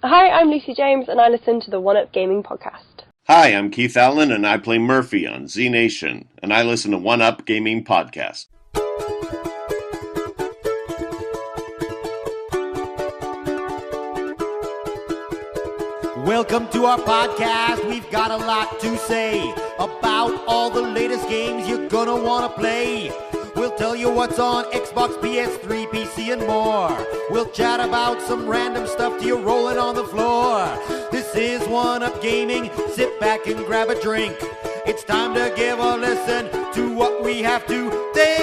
Hi, I'm Lucy James, and I listen to the One Up Gaming podcast. Hi, I'm Keith Allen, and I play Murphy on Z Nation, and I listen to One Up Gaming podcast. Welcome to our podcast. We've got a lot to say about all the latest games you're gonna wanna play. We'll tell you what's on Xbox, PS3, PC, and more. We'll chat about some random stuff till you're rolling on the floor. This is One Up Gaming. Sit back and grab a drink. It's time to give a listen to what we have to think.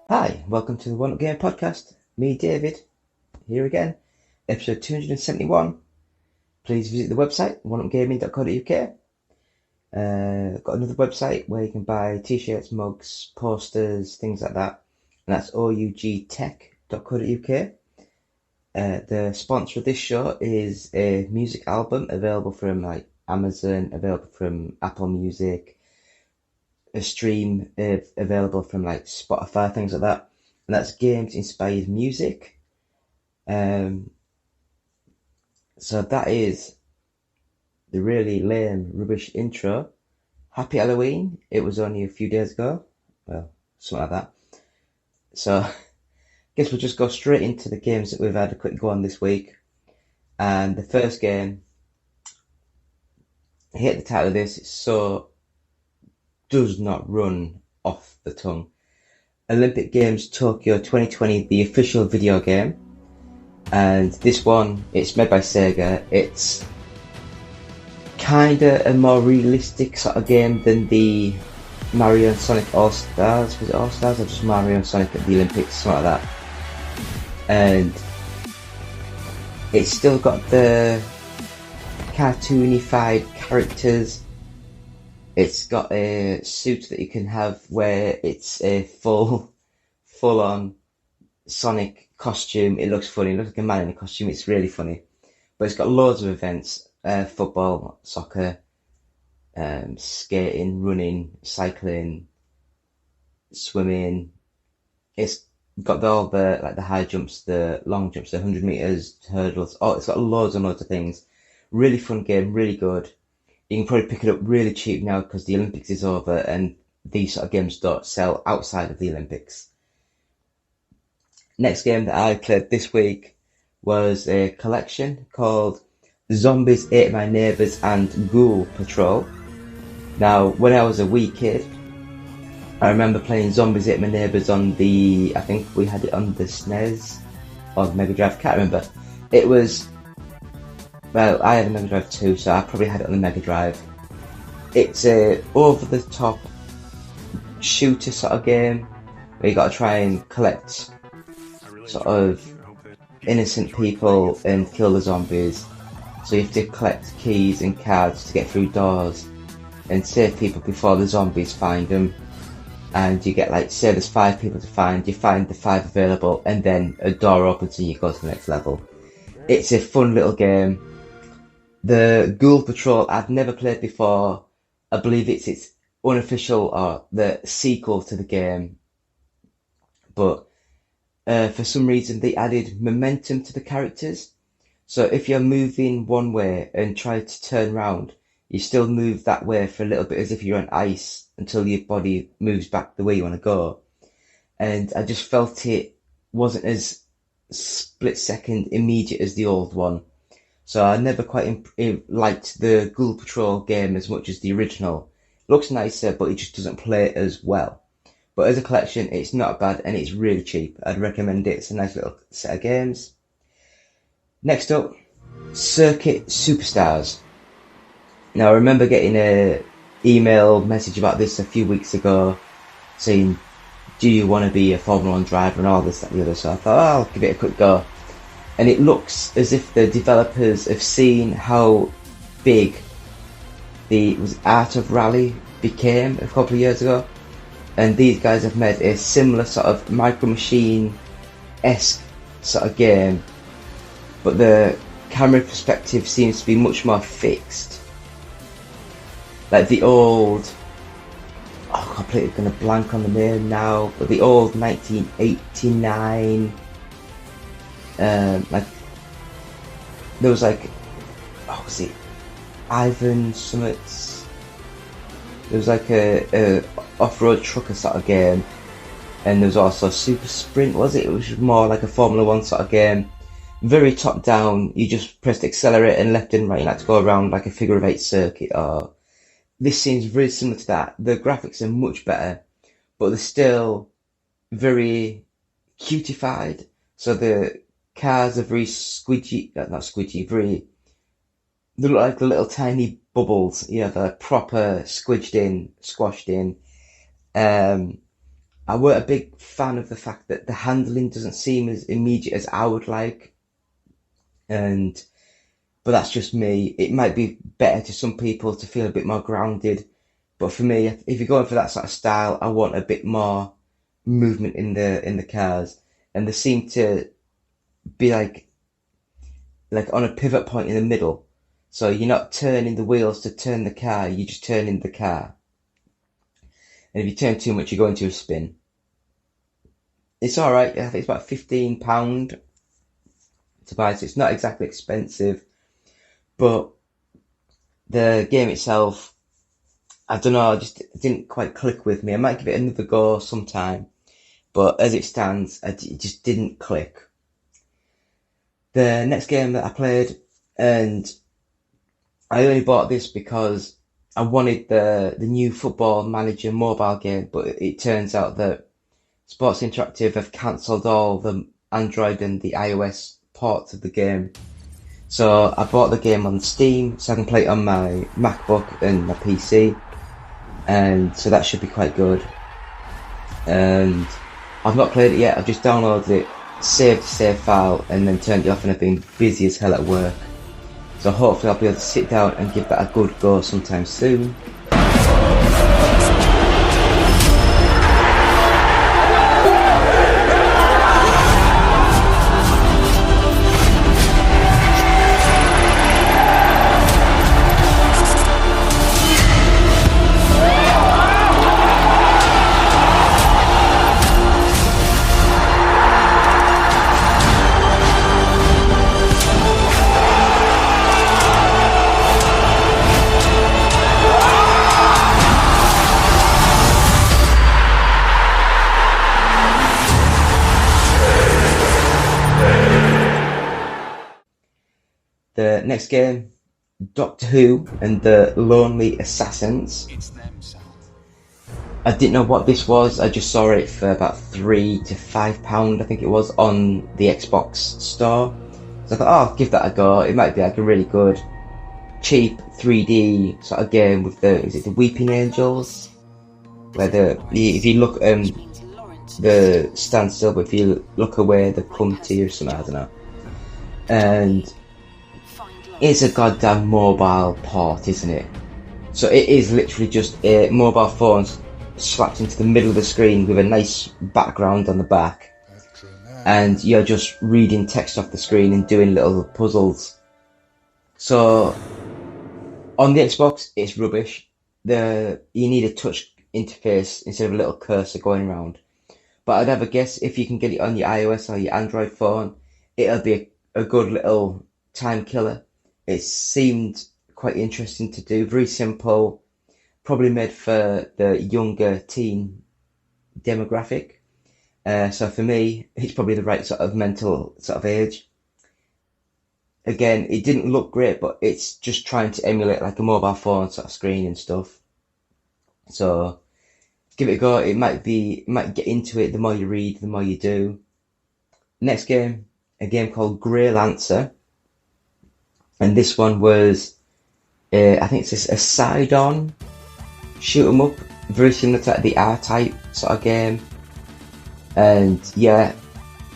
Hi, welcome to the One Up Gaming podcast. Me, David, here again, episode 271. Please visit the website, oneupgaming.co.uk. Got another website where you can buy t-shirts, mugs, posters, things like that. And that's ougtech.co.uk. The sponsor of this show is a music album available from Amazon, available from Apple Music, a stream available from Spotify, things like that. And that's games inspired music. So that is the really lame, rubbish intro. Happy Halloween. It was only a few days ago. Well, something like that. So, I guess we'll just go straight into the games that we've had a quick go on this week. And the first game, I hate the title of this, it does not run off the tongue. Olympic Games Tokyo 2020, the official video game. And this one, it's made by Sega. It's kinda a more realistic sort of game than the Mario and Sonic All-Stars. Was it All-Stars or just Mario and Sonic at the Olympics? Something like that. And it's still got the cartoonified characters. It's got a suit that you can have where it's a full-on Sonic costume. It looks funny. It looks like a man in a costume. It's really funny. But it's got loads of events. Football, soccer, skating, running, cycling, swimming. It's got all the high jumps, the long jumps, the 100 meters, hurdles. Oh, it's got loads and loads of things. Really fun game, really good. You can probably pick it up really cheap now because the Olympics is over and these sort of games don't sell outside of the Olympics. Next game that I played this week was a collection called Zombies Ate My Neighbours and Ghoul Patrol. Now, when I was a wee kid, I remember playing Zombies Ate My Neighbours on I think we had it on the SNES or the Mega Drive, can't remember. It was, well, I had a Mega Drive too, so I probably had it on the Mega Drive. It's a over-the-top shooter sort of game where you got to try and collect sort of innocent people and kill the zombies. So you have to collect keys and cards to get through doors and save people before the zombies find them. And you get say there's 5 people to find, you find the 5 available and then a door opens and you go to the next level. It's a fun little game. The Ghoul Patrol I've never played before. I believe it's its unofficial or the sequel to the game. But for some reason they added momentum to the characters. So if you're moving one way and try to turn round, you still move that way for a little bit as if you're on ice until your body moves back the way you want to go. And I just felt it wasn't as split second immediate as the old one. So I never quite liked the Ghoul Patrol game as much as the original. It looks nicer, but it just doesn't play as well. But as a collection, it's not bad and it's really cheap. I'd recommend it. It's a nice little set of games. Next up, Circuit Superstars. Now I remember getting a email message about this a few weeks ago saying, do you want to be a Formula 1 driver and all this, that and the other. So I thought, I'll give it a quick go. And it looks as if the developers have seen how big the Art of Rally became a couple of years ago. And these guys have made a similar sort of Micro Machine-esque sort of game, but the camera perspective seems to be much more fixed. Like the old, completely gonna blank on the name now, but the old 1989, like, there was like, oh, was it Ivan Summits? There was like a off-road trucker sort of game, and there was also Super Sprint, was it? It was more like a Formula 1 sort of game. Very top down, you just pressed accelerate and left and right, you had to go around like a figure of 8 circuit. Or this seems very similar to that. The graphics are much better, but they're still very cutified. So the cars are very squidgy, not squidgy, very, they look like little tiny bubbles. You know, they're proper squished in, squashed in. I weren't a big fan of the fact that the handling doesn't seem as immediate as I would like. But that's just me. It might be better to some people to feel a bit more grounded. But for me, if you're going for that sort of style, I want a bit more movement in the cars. And they seem to be like on a pivot point in the middle. So you're not turning the wheels to turn the car, you're just turning the car. And if you turn too much, you go into a spin. It's alright, I think it's about £15 to buy, so it's not exactly expensive. But the game itself, I don't know, just didn't quite click with me. I might give it another go sometime. But as it stands, it just didn't click. The next game that I played, and I only bought this because I wanted the new Football Manager mobile game, but it turns out that Sports Interactive have cancelled all the Android and the iOS ports of the game. So I bought the game on Steam so I can play it on my MacBook and my PC, and so that should be quite good. And I've not played it yet, I've just downloaded it, saved the save file, and then turned it off, and I've been busy as hell at work. So hopefully I'll be able to sit down and give that a good go sometime soon. The next game, Doctor Who and the Lonely Assassins. I didn't know what this was, I just saw it for about £3 to £5, I think it was, on the Xbox store. So I thought, oh, I'll give that a go, it might be like a really good, cheap 3D sort of game with the Weeping Angels? Where if you look, the stand still, but if you look away, they come to you or something, I don't know. And it's a goddamn mobile port, isn't it? So it is literally just a mobile phone slapped into the middle of the screen with a nice background on the back, and you're just reading text off the screen and doing little puzzles. So on the Xbox, it's rubbish. You need a touch interface instead of a little cursor going around. But I'd have a guess if you can get it on your iOS or your Android phone, it'll be a good little time killer. It seemed quite interesting to do, very simple, probably made for the younger teen demographic. So for me, it's probably the right sort of mental sort of age. Again, it didn't look great, but it's just trying to emulate like a mobile phone sort of screen and stuff. So give it a go. It might get into it the more you read, the more you do. Next game, a game called Greylancer. And this one was, I think it's a side-on shoot 'em up, very similar to the R-Type sort of game. And yeah,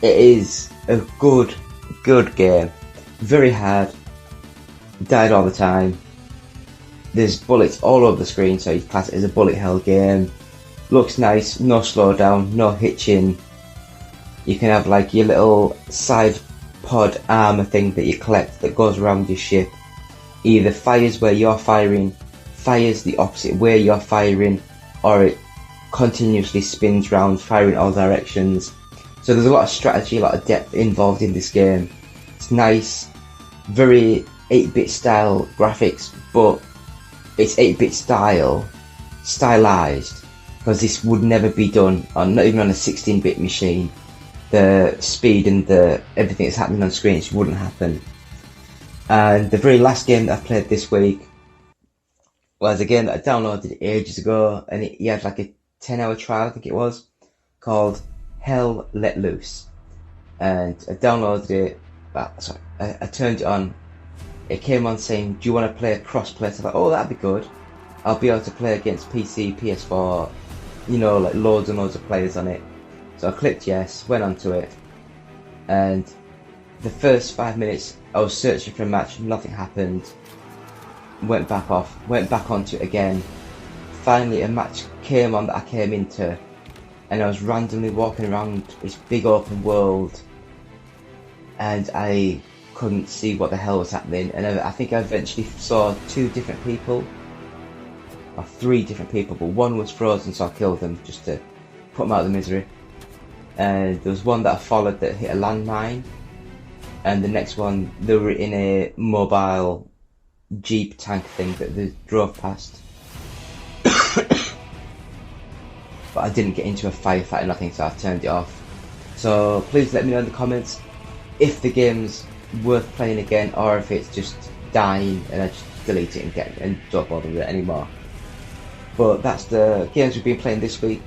it is a good game. Very hard. Died all the time. There's bullets all over the screen, so you class it as a bullet hell game. Looks nice, no slowdown, no hitching. You can have like your little side pod armor thing that you collect that goes around your ship. Either fires where you're firing, fires the opposite way you're firing, or it continuously spins round, firing all directions. So there's a lot of strategy, a lot of depth involved in this game. It's nice, very 8-bit style graphics, but it's 8-bit stylized, because this would never be done on, not even on a 16-bit machine. The speed and everything that's happening on screen, it wouldn't happen. And the very last game that I played this week was a game that I downloaded ages ago, and it had like a 10-hour trial, I think it was, called Hell Let Loose. And I downloaded it, I turned it on. It came on saying, do you want to play a cross-play? So I thought, oh, that'd be good. I'll be able to play against PC, PS4, you know, like loads and loads of players on it. So I clicked yes, went onto it, and the first 5 minutes I was searching for a match, nothing happened. Went back onto it again. Finally a match came on that I came into, and I was randomly walking around this big open world, and I couldn't see what the hell was happening, and I think I eventually saw 2 different people, or 3 different people, but one was frozen, so I killed them just to put them out of the misery. And there was one that I followed that hit a landmine, and the next one, they were in a mobile jeep tank thing that they drove past. But I didn't get into a firefight or nothing, so I turned it off. So please let me know in the comments if the game's worth playing again, or if it's just dying and I just delete it and don't bother with it anymore. But that's the games we've been playing this week.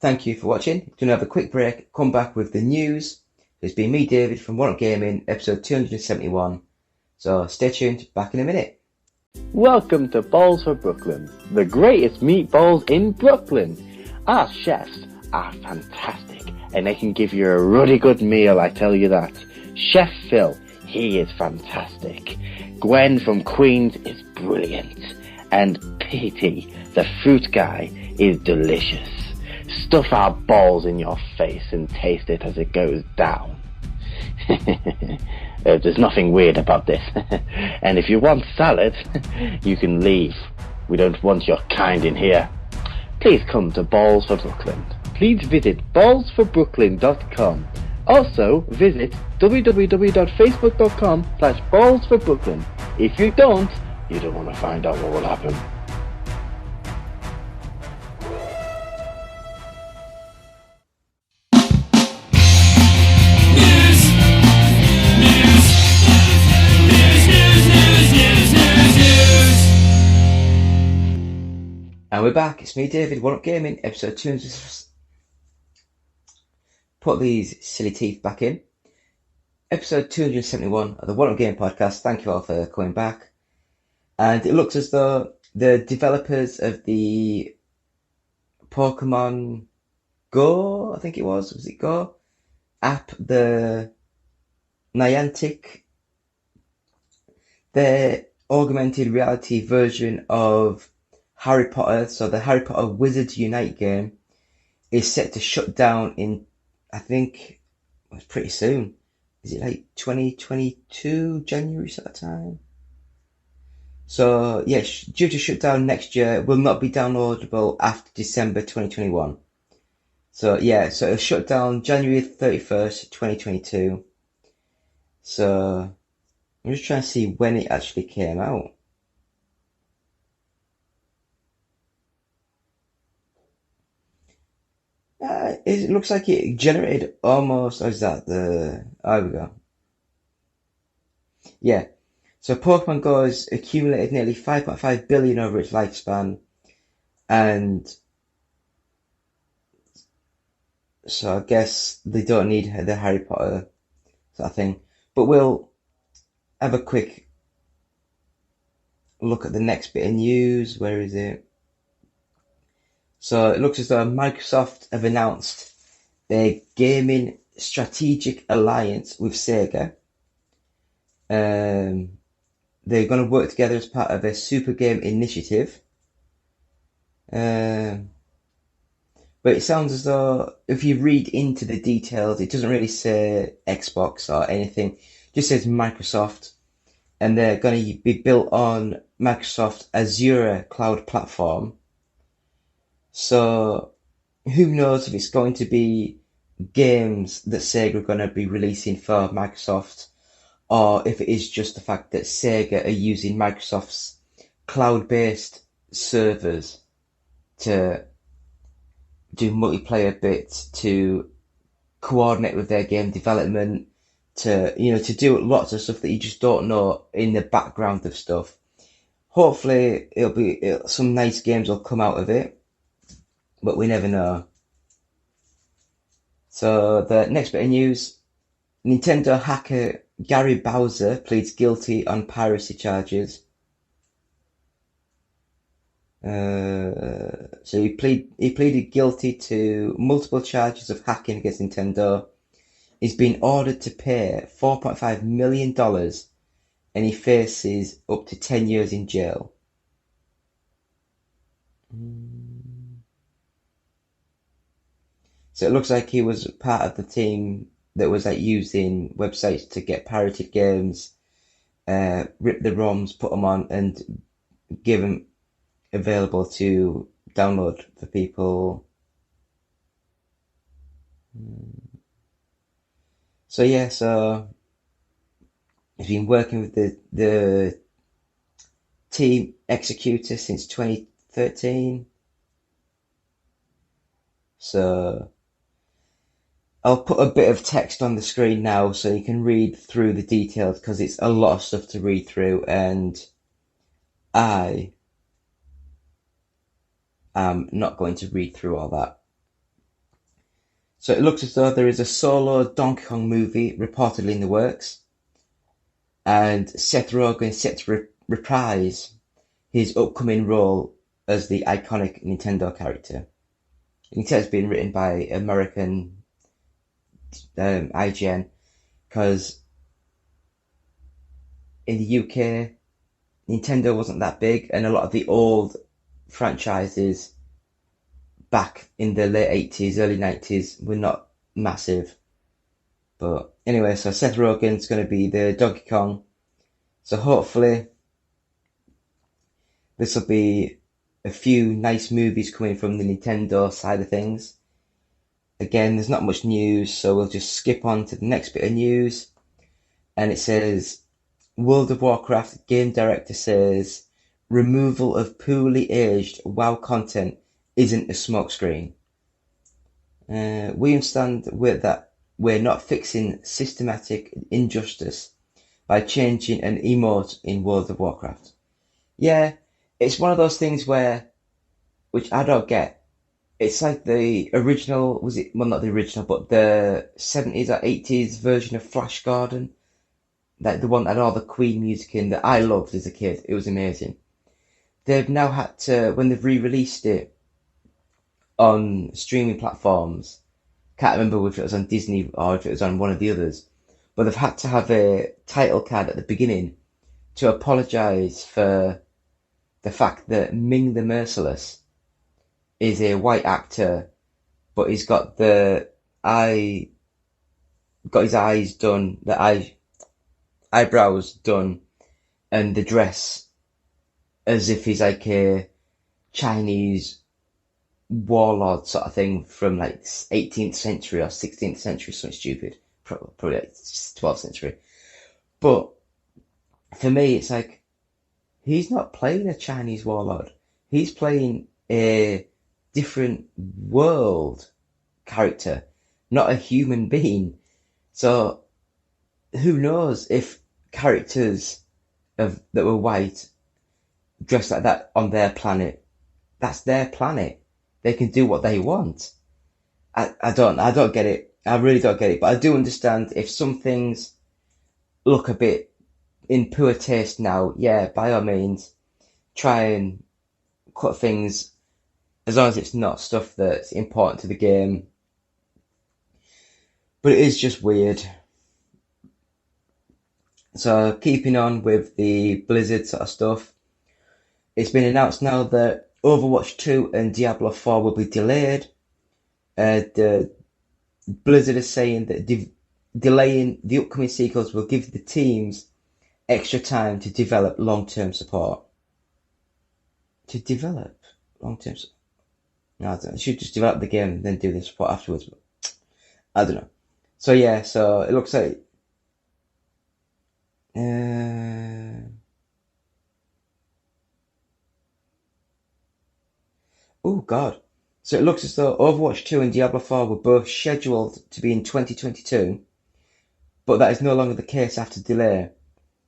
Thank you for watching. Going to have a quick break, come back with the news. It's been me, David, from One Up Gaming, episode 271. So stay tuned, back in a minute. Welcome to Balls for Brooklyn, the greatest meatballs in Brooklyn. Our chefs are fantastic, and they can give you a ruddy good meal, I tell you that. Chef Phil, he is fantastic. Gwen from Queens is brilliant. And Petey, the fruit guy, is delicious. Stuff our balls in your face and taste it as it goes down. There's nothing weird about this. And if you want salad, you can leave. We don't want your kind in here. Please come to Balls for Brooklyn. Please visit ballsforbrooklyn.com. Also, visit www.facebook.com/ballsforbrooklyn. If you don't want to find out what will happen. And we're back. It's me, David, One Up Gaming, episode 200. Put these silly teeth back in. Episode 271 of the One Up Gaming podcast. Thank you all for coming back. And it looks as though the developers of the Pokemon Go, I think it was it Go? App, the Niantic, their augmented reality version of Harry Potter, so the Harry Potter Wizards Unite game is set to shut down in, I think, well, it's pretty soon. Is it like 2022, January sort of time? So, yeah, due to shut down next year, it will not be downloadable after December 2021. So, yeah, so it'll shut down January 31st, 2022. So, I'm just trying to see when it actually came out. It looks like it generated almost, oh, is that the, there we go. Yeah, so Pokemon Go has accumulated nearly 5.5 billion over its lifespan, and so I guess they don't need the Harry Potter sort of thing. But we'll have a quick look at the next bit of news. Where is it? So it looks as though Microsoft have announced their gaming strategic alliance with Sega. they're going to work together as part of a super game initiative. But it sounds as though if you read into the details, it doesn't really say Xbox or anything. It just says Microsoft, and they're going to be built on Microsoft Azure cloud platform. So who knows if it's going to be games that Sega are going to be releasing for Microsoft, or if it is just the fact that Sega are using Microsoft's cloud-based servers to do multiplayer bits, to coordinate with their game development, to do lots of stuff that you just don't know in the background of stuff. Hopefully some nice games will come out of it, but we never know. So the next bit of news, Nintendo hacker Gary Bowser pleads guilty on piracy charges. So he pleaded guilty to multiple charges of hacking against Nintendo. He's been ordered to pay $4.5 million, and he faces up to 10 years in jail. So it looks like he was part of the team that was using websites to get pirated games, rip the ROMs, put them on, and give them available to download for people. So yeah, so he's been working with the team Executor since 2013. So I'll put a bit of text on the screen now so you can read through the details, because it's a lot of stuff to read through, and I am not going to read through all that. So it looks as though there is a solo Donkey Kong movie reportedly in the works, and Seth Rogen is set to reprise his upcoming role as the iconic Nintendo character. It has been written by American IGN, because in the UK, Nintendo wasn't that big, and a lot of the old franchises back in the late 80s, early 90s were not massive. But anyway, so Seth Rogen's going to be the Donkey Kong. So hopefully this will be a few nice movies coming from the Nintendo side of things. Again, there's not much news, so we'll just skip on to the next bit of news. And it says, World of Warcraft game director says, removal of poorly aged WoW content isn't a smokescreen. We understand that we're not fixing systematic injustice by changing an emote in World of Warcraft. Yeah, it's one of those things which I don't get. It's like the original, not the original, but the 70s or 80s version of Flash Gordon. Like the one that had all the Queen music in that I loved as a kid. It was amazing. They've now had to, when they've re-released it on streaming platforms, can't remember if it was on Disney or if it was on one of the others, but they've had to have a title card at the beginning to apologise for the fact that Ming the Merciless is a white actor, but he's got his eyes done, eyebrows done, and the dress as if he's like a Chinese warlord sort of thing from like 18th century or 16th century, something stupid, probably like 12th century. But for me, it's like, he's not playing a Chinese warlord. He's playing a different world character, not a human being. So who knows if characters that were white dressed like that on their planet, that's their planet. They can do what they want. I don't get it. I really don't get it. But I do understand if some things look a bit in poor taste now, yeah, by all means, try and cut things, as long as it's not stuff that's important to the game. But it is just weird. So keeping on with the Blizzard sort of stuff, it's been announced now that Overwatch 2 and Diablo 4 will be delayed. The Blizzard is saying that delaying the upcoming sequels will give the teams extra time to develop long-term support. To develop long-term support? No, I don't know. They should just develop the game and then do the support afterwards. But I don't know. So yeah, so it looks like oh god. So it looks as though Overwatch 2 and Diablo 4 were both scheduled to be in 2022, but that is no longer the case after delay.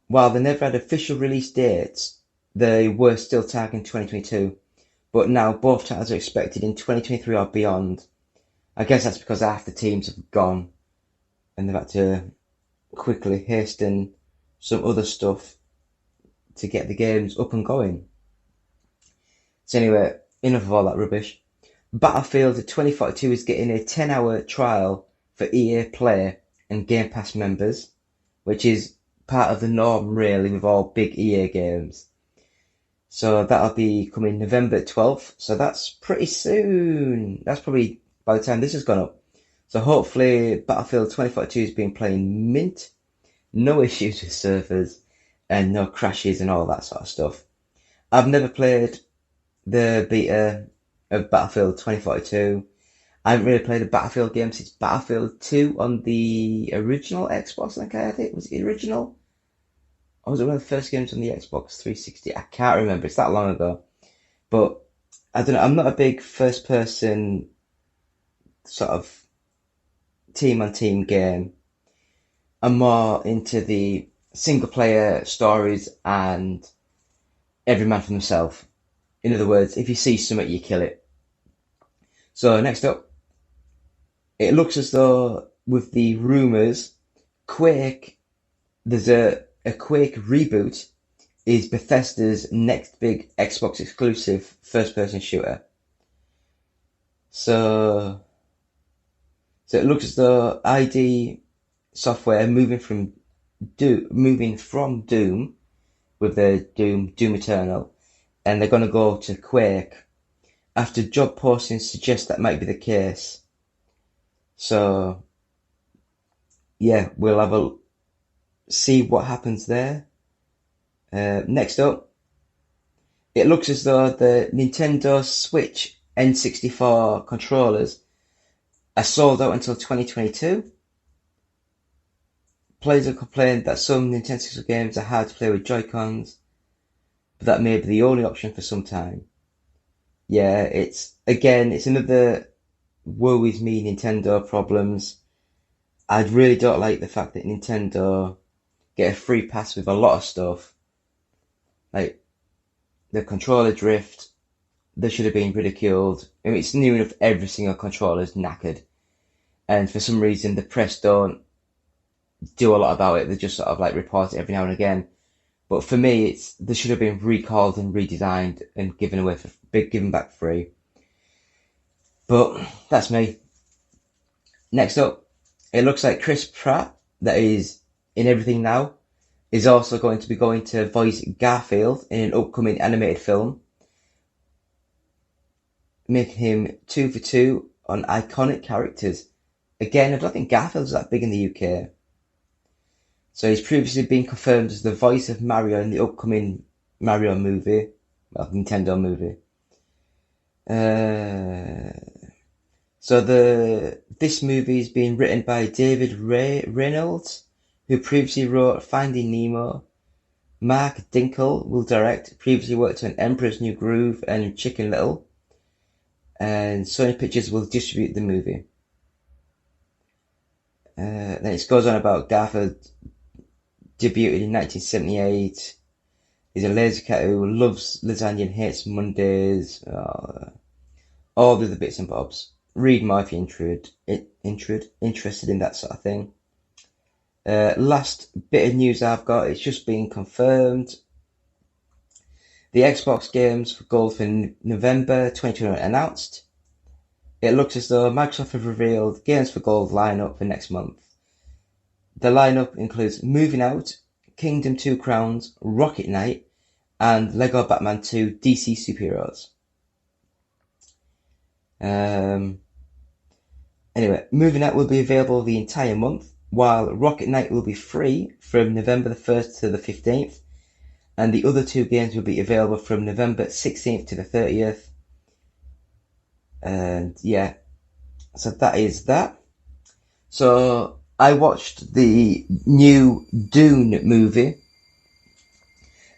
While they never had official release dates, they were still targeting 2022, but now both titles are expected in 2023 or beyond. I guess that's because half the teams have gone and they've had to quickly hasten some other stuff to get the games up and going. So anyway, enough of all that rubbish. Battlefield 2042 is getting a 10-hour trial for EA Play and Game Pass members, which is part of the norm really with all big EA games. So that'll be coming November 12th, so that's pretty soon. That's probably by the time this has gone up. So hopefully Battlefield 2042 has been playing mint, no issues with servers, and no crashes and all that sort of stuff. I've never played the beta of Battlefield 2042. I haven't really played a Battlefield game since Battlefield 2 on the original Xbox, I think I had it. Was it the original? Or was it one of the first games on the Xbox 360? I can't remember, it's that long ago. But, I don't know, I'm not a big first-person sort of team-on-team game. I'm more into the single-player stories and every man for himself. In other words, if you see something, you kill it. So, next up, it looks as though with the rumours, Quake, there's a Quake reboot is Bethesda's next big Xbox exclusive first-person shooter. So it looks as though ID Software moving from Doom with their Doom Eternal, and they're going to go to Quake after job postings suggest that might be the case. So yeah, we'll have a see what happens there. Next up, it looks as though the Nintendo Switch N64 controllers are sold out until 2022. Players have complained that some Nintendo 64 games are hard to play with Joy-Cons, but that may be the only option for some time. Yeah, it's another woe is me Nintendo problems. I really don't like the fact that Nintendo get a free pass with a lot of stuff. Like, the controller drift, they should have been ridiculed. I mean, it's new enough every single controller is knackered. And for some reason, the press don't do a lot about it. They just sort of like report it every now and again. But for me, they should have been recalled and redesigned and given back free. But that's me. Next up, it looks like Chris Pratt, that is in everything now, is also going to be going to voice Garfield in an upcoming animated film, making him 2 for 2 on iconic characters. Again, I don't think Garfield's that big in the UK. So he's previously been confirmed as the voice of Mario in the upcoming Mario movie, well, Nintendo movie. So this movie is being written by David Reynolds, who previously wrote Finding Nemo. Mark Dinkel will direct, previously worked on Emperor's New Groove and Chicken Little. And Sony Pictures will distribute the movie. Then it goes on about Garfield debuted in 1978. He's a lazy cat who loves lasagna and hates Mondays. All the other bits and bobs. Read more if you're interested in that sort of thing. Last bit of news I've got, it's just been confirmed. The Xbox games for Ghoul for November 2021 announced. It looks as though Microsoft have revealed Games for Gold lineup for next month. The lineup includes Moving Out, Kingdom 2 Crowns, Rocket Knight, and Lego Batman 2 DC Superheroes. Anyway, Movie Night will be available the entire month, while Rocket Knight will be free from November the 1st to the 15th, and the other 2 games will be available from November 16th to the 30th. And yeah, so that is that. So I watched the new Dune movie,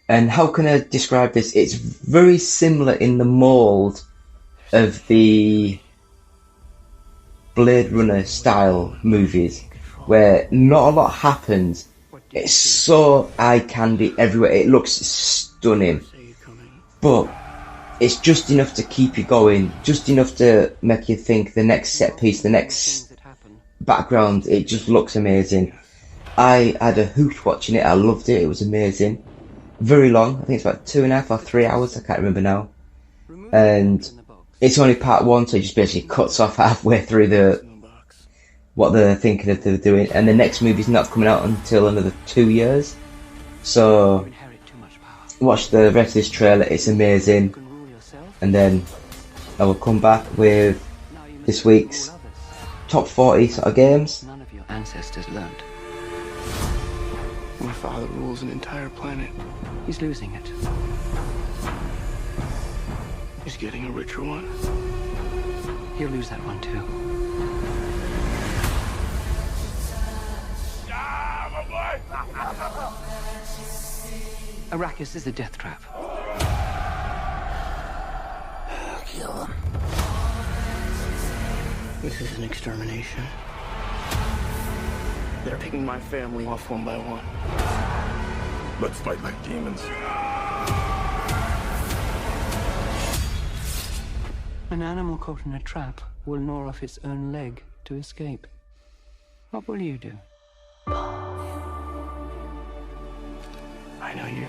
and how can I describe this? It's very similar in the mould of the Blade Runner style movies, where not a lot happens. It's so eye candy everywhere. It looks stunning, but it's just enough to keep you going, just enough to make you think the next set piece, the next background, it just looks amazing. I had a hoot watching it. I loved it. It was amazing. Very long. I think it's about 2.5 or 3 hours. I can't remember now. And it's only part 1, so it just basically cuts off halfway through what they're thinking of doing. And the next movie's not coming out until another 2 years. So watch the rest of this trailer. It's amazing. And then I will come back with this week's top 40 sort of games. None of your ancestors learned. My father rules an entire planet. He's losing it. He's getting a richer one. He'll lose that one too. Arrakis is a death trap. Kill him. This is an extermination. They're picking my family off one by one. Let's fight like demons. An animal caught in a trap will gnaw off its own leg to escape. What will you do? I know you.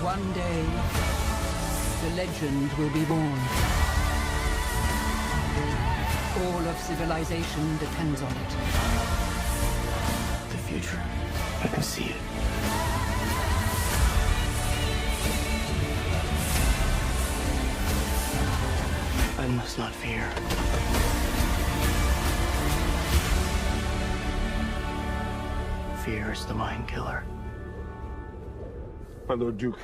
One day, the legend will be born. All of civilization depends on it. The future, I can see it. I must not fear. Fear is the mind killer. My Lord Duke.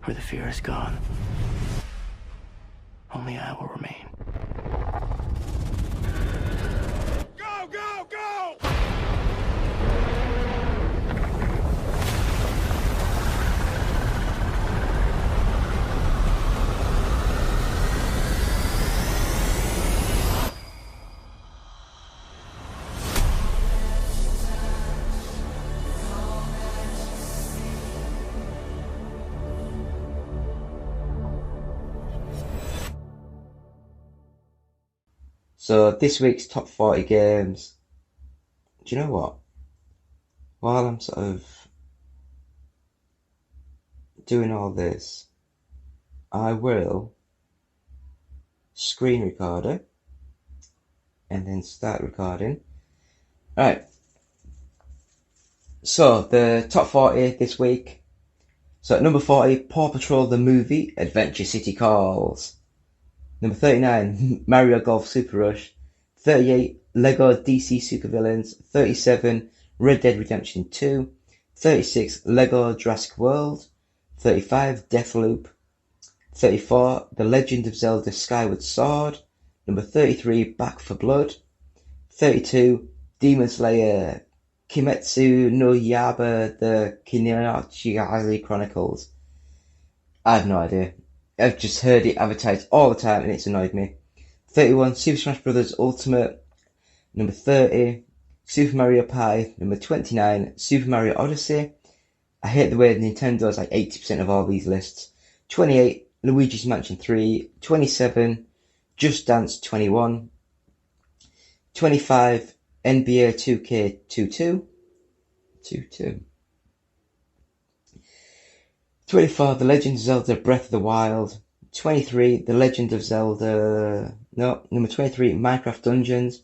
Where the fear is gone, only I will remain. Go, go, go! So this week's top 40 games, do you know what? While I'm sort of doing all this, I will screen record it and then start recording. Alright, so the top 40 this week. So at number 40, Paw Patrol the Movie, Adventure City Calls. Number 39, Mario Golf Super Rush. 38, Lego DC Supervillains. 37, Red Dead Redemption 2. 36, Lego Jurassic World. 35, Deathloop. 34, The Legend of Zelda Skyward Sword. Number 33, Back 4 Blood. 32, Demon Slayer Kimetsu no Yaiba The Kinoshigari Chronicles. I have no idea. I've just heard it advertised all the time and it's annoyed me. 31, Super Smash Bros. Ultimate. Number 30, Super Mario Party. Number 29, Super Mario Odyssey. I hate the way Nintendo is like 80% of all these lists. 28, Luigi's Mansion 3. 27, Just Dance 21. 25, NBA 2K22. 24, The Legend of Zelda Breath of the Wild. 23, The Legend of Zelda. No, number 23, Minecraft Dungeons.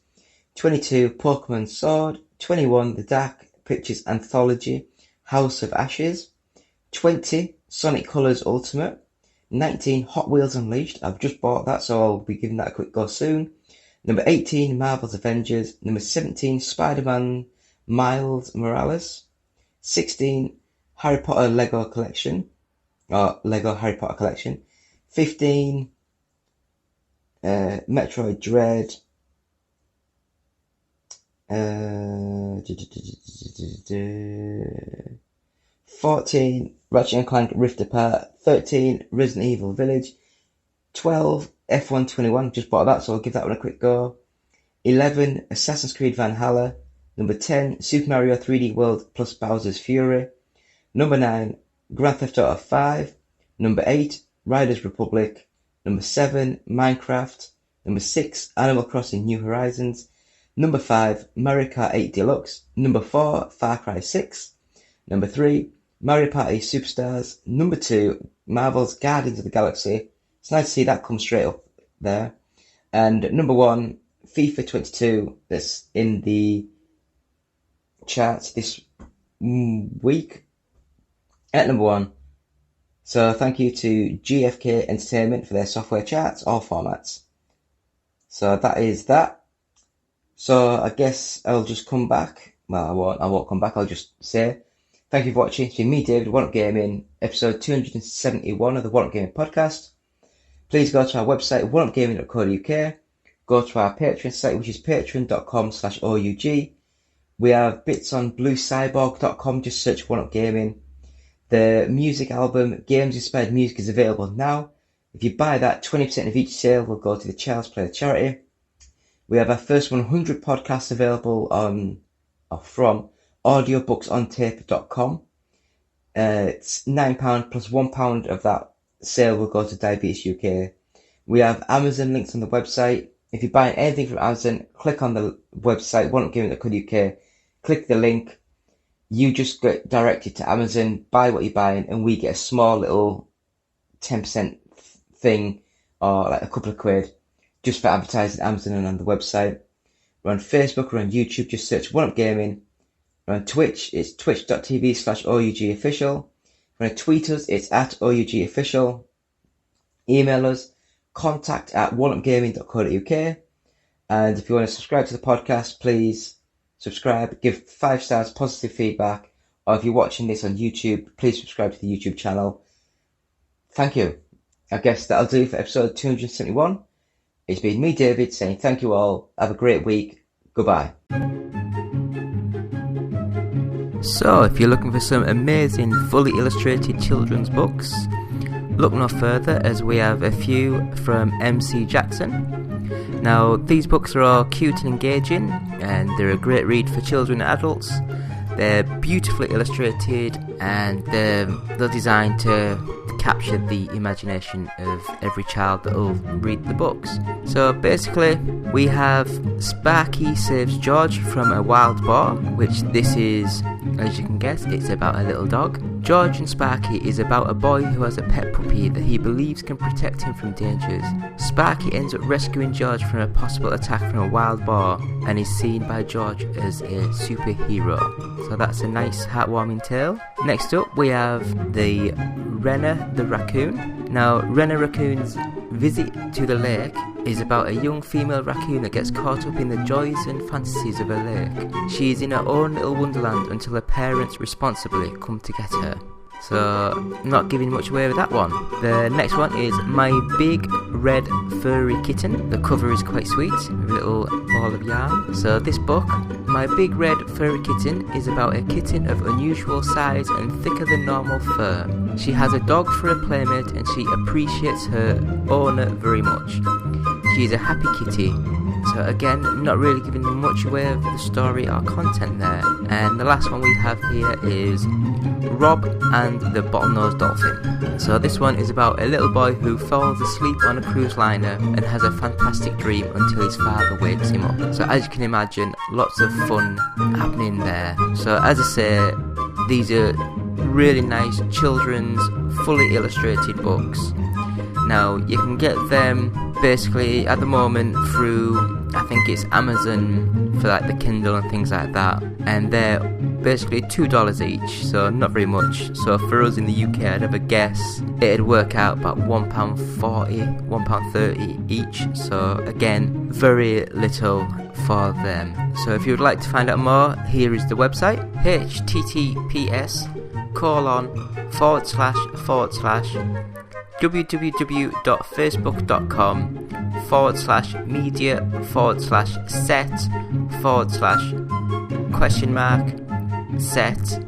22, Pokemon Sword. 21, The Dark Pictures Anthology, House of Ashes. 20, Sonic Colors Ultimate. 19, Hot Wheels Unleashed. I've just bought that, so I'll be giving that a quick go soon. Number 18, Marvel's Avengers. Number 17, Spider-Man Miles Morales. 16, Harry Potter Lego Collection. Or Lego Harry Potter Collection. 15, Metroid Dread. 14, Ratchet & Clank Rift Apart. 13, Resident Evil Village. 12, F121, just bought that, so I'll give that one a quick go. 11, Assassin's Creed Valhalla. Number 10, Super Mario 3D World plus Bowser's Fury. Number 9, Grand Theft Auto 5. Number 8, Riders Republic. Number 7, Minecraft. Number 6, Animal Crossing New Horizons. Number 5, Mario Kart 8 Deluxe. Number 4, Far Cry 6. Number 3, Mario Party Superstars. Number 2, Marvel's Guardians of the Galaxy. It's nice to see that come straight up there. And number 1, FIFA 22, that's in the charts this week at number 1. So thank you to GFK Entertainment for their software charts, all formats. So that is that. So I guess I'll just come back. Well, I won't come back. I'll just say thank you for watching. It's been me, David, One Up Gaming, episode 271 of the One Up Gaming podcast. Please go to our website, oneupgaming.co.uk. Go to our Patreon site, which is patreon.com/OUG. We have bits on bluecyborg.com. Just search One Up Gaming. The music album, Games Inspired Music, is available now. If you buy that, 20% of each sale will go to the Child's Play charity. We have our first 100 podcasts available from audiobooksontape.com. It's £9 plus £1 of that sale will go to Diabetes UK. We have Amazon links on the website. If you're buying anything from Amazon, click on the website, oneupgaming.co.uk, click the link. You just get directed to Amazon, buy what you're buying, and we get a small little 10% thing, or like a couple of quid, just for advertising Amazon and on the website. We're on Facebook, we're on YouTube, just search One Up Gaming. We're on Twitch, it's twitch.tv/OUGofficial. We're on tweet us, it's at OUGofficial. Email us, contact@oneupgaming.co.uk. And if you want to subscribe to the podcast, please subscribe, give 5 stars, positive feedback, or if you're watching this on YouTube, please subscribe to the YouTube channel. Thank you. I guess that'll do for episode 271. It's been me, David, saying thank you all. Have a great week. Goodbye. So, if you're looking for some amazing, fully illustrated children's books, look no further, as we have a few from MC Jackson. Now, these books are all cute and engaging, and they're a great read for children and adults. They're beautifully illustrated, and they're designed to capture the imagination of every child that will read the books. So basically, we have Sparky Saves George from a Wild Boar, which this is, as you can guess, it's about a little dog. George and Sparky is about a boy who has a pet puppy that he believes can protect him from dangers. Sparky ends up rescuing George from a possible attack from a wild boar, and is seen by George as a superhero. So that's a nice heartwarming tale. Next up we have the Renner the Raccoon. Now, Renner Raccoon's visit to the lake is about a young female raccoon that gets caught up in the joys and fantasies of a lake. She is in her own little wonderland until her parents responsibly come to get her. So, not giving much away with that one. The next one is My Big Red Furry Kitten. The cover is quite sweet, with a little ball of yarn. So this book, My Big Red Furry Kitten, is about a kitten of unusual size and thicker than normal fur. She has a dog for a playmate and she appreciates her owner very much. She is a happy kitty. So again, not really giving much away of the story or content there. And the last one we have here is Rob and the Bottlenose Dolphin. So this one is about a little boy who falls asleep on a cruise liner and has a fantastic dream until his father wakes him up. So as you can imagine, lots of fun happening there. So as I say, these are really nice children's fully illustrated books. Now, you can get them basically at the moment through, I think it's Amazon for like the Kindle and things like that, and they're basically $2 each, so not very much. So for us in the UK, I'd have a guess it'd work out about £1.40, £1.30 each, so again, very little for them. So if you would like to find out more, here is the website, https://www.facebook.com/media/set/set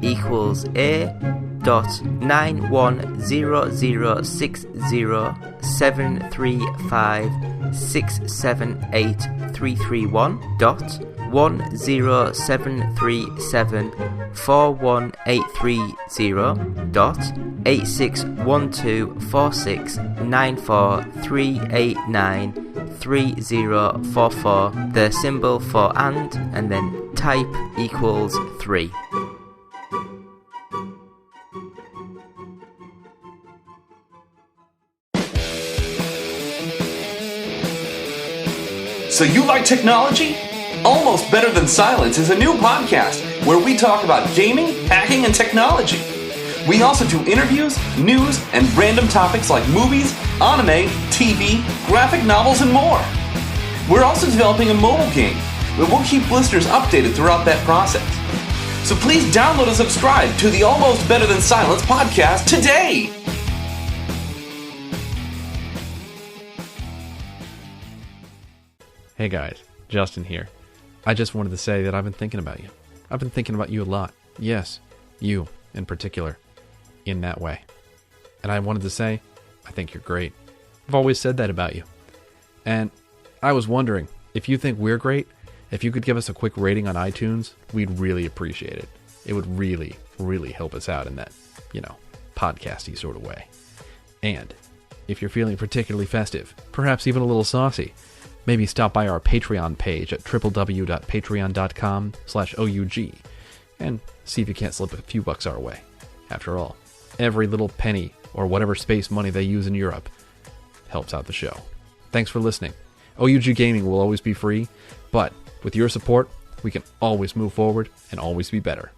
equals A.910678331.1073746943893893044. The symbol for and then type equals 3. So you like technology? Almost Better Than Silence is a new podcast where we talk about gaming, hacking, and technology. We also do interviews, news, and random topics like movies, anime, TV, graphic novels, and more. We're also developing a mobile game, but we'll keep listeners updated throughout that process. So please download and subscribe to the Almost Better Than Silence podcast today! Hey guys, Justin here. I just wanted to say that I've been thinking about you. I've been thinking about you a lot. Yes, you in particular, in that way. And I wanted to say, I think you're great. I've always said that about you. And I was wondering, if you think we're great, if you could give us a quick rating on iTunes, we'd really appreciate it. It would really, really help us out in that, podcasty sort of way. And if you're feeling particularly festive, perhaps even a little saucy, maybe stop by our Patreon page at www.patreon.com/OUG and see if you can't slip a few bucks our way. After all, every little penny or whatever space money they use in Europe helps out the show. Thanks for listening. OUG Gaming will always be free, but with your support, we can always move forward and always be better.